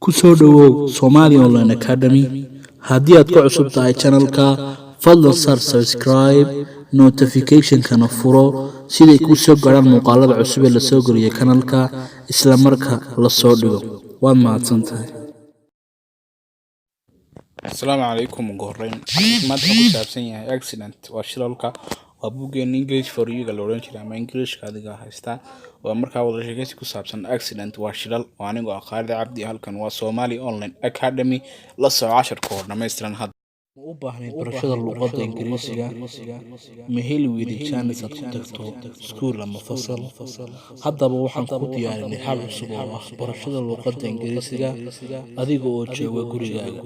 ku soo dhawow Somali Online Academy haddii aad ku cusub tahay channelka fadlan sar subscribe notification kana furo siday ku soo gaaraan muuqaalada cusub ee la soo geliyo channelka isla marka la soo dhigo waad mahadsantahay. السلام عليكم قهرين ما تكون سابسين يعني accident وشلالك وابوجين English for you قالوا لنا ما English كذا هستا ومركا ودشيكيسي كسابسن accident وشلال وأنا وأخالد عبدي هالكن وصومالي أونلاين أكاديمي لسه 10 كورنا مسترن هذا u baahnay barashada luuqada Ingriiska ma heli weydii chance aad ku tagto school ama fasal haddaba waxaan ku diyaarinay hab cusub oo ah barashada luuqada Ingriiska adiga oo jooga gurigaaga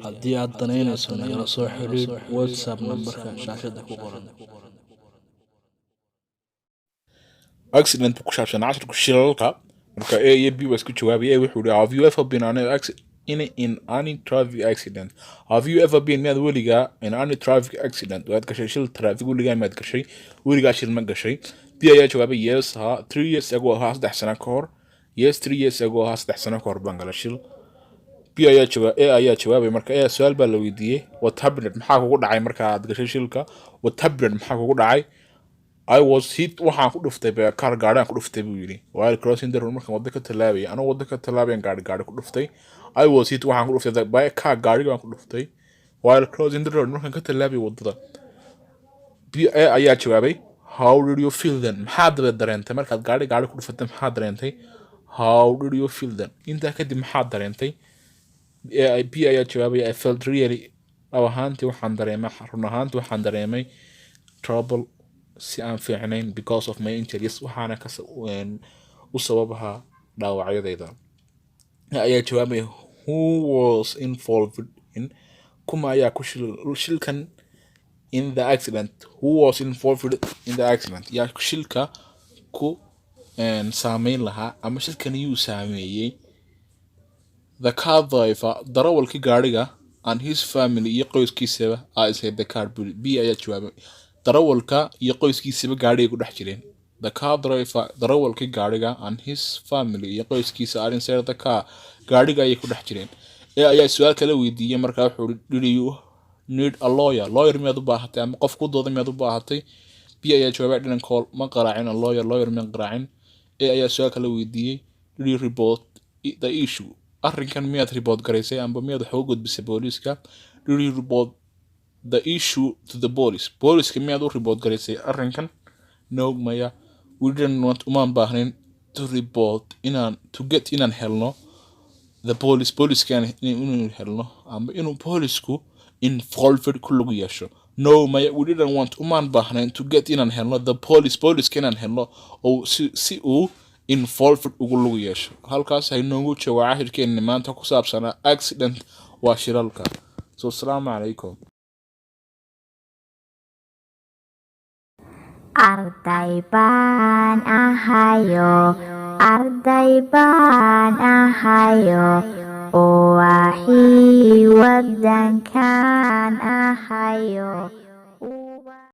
haddii aad danaynayso nagala soo xiriir WhatsApp numberka shaashada ku qoran. accident ku saabsan 10 shilalka marka A iyo B waa isku jawaabay wuxuu yiri have you ever been on an accident in any traffic accident have you ever been mad weliga in any traffic accident waad gashay shil traffic weliga mad gashay weliga shil ma gashay B ayaa jawaabay yes ha 3 years ago ha 3 sano ka hor yes 3 years ago ha 3 sano ka hor baan galay shil B ayaa jawaabay marka su'aal baa la weydiiyay what happened maxaa kugu dhacay marka aad gashay shilka what happened maxaa kugu dhacay I was hit waxaan ku dhuftay car gaadhaan ku dhuftay buu yiri while crossing the road markaan wadada ka talaabay anoo wadada ka talaabay gaadhi ku dhuftay I was hit waxaan ku dhuftay by car gaadhigaan ku dhuftay while crossing the road markaan ka talaabay wadada B ayaa jawaabay how did you feel then maxaad dareentay markaad gaadhi ku dhufatay maxaad dareentay how did you feel then inta kadib maxaad dareentay B ayaa jawaabay I felt really ahaantii waxaan dareemay trouble si aan fiicnayn because of my injuries waxaana ka u sababaha dhaawacyadayda ayaa jawaabay who was involved in kuma ayaa ku shilkan in the accident who was involved in the accident yaa shilka ku saameyn lahaa ama shilkan yuu saameeyay the car driver darawalkii gaadhiga and his family iyo qoyskiisaba ay said the car B ayaa jawaabay darawalka iyo qoyskiisaba gaadhiga ku dhex jireen the car driver darawalkii gaadhiga and his family iyo qoyskiisa are inside the car gaadhiga ayay ku dhex jireen ayaa su'aal kala weydiiyay markaa wuxuu did you need a lawyer miyaad u baahatay ama qof ku dooda miyaad u baahatay B ayaa jawaabay didn't call ma qaraacin a lawyer ma qaraacin ayaa su'aal kala weydiiyay did you report the issue arrinkan miyaad report garaysay amba miyaad wax uga gudbisay booliiska did you report the issue to the police miyaad u report garaysay arrinkan no maya we didn't want umaan baahnayn to report inaan helno the police kan inuu helno amba inuu policeku involved ku lug yeesho no maya we didn't want umaan baahnayn to get inaan helno the police kan helno oo si uu involved ugu lug yeesho halkaas ay noogu jawaab ahirkeen maanta ku saabsan accident waa shilalka so assalamu alaykum arday baan ahayo oo waxii wadankan ahayo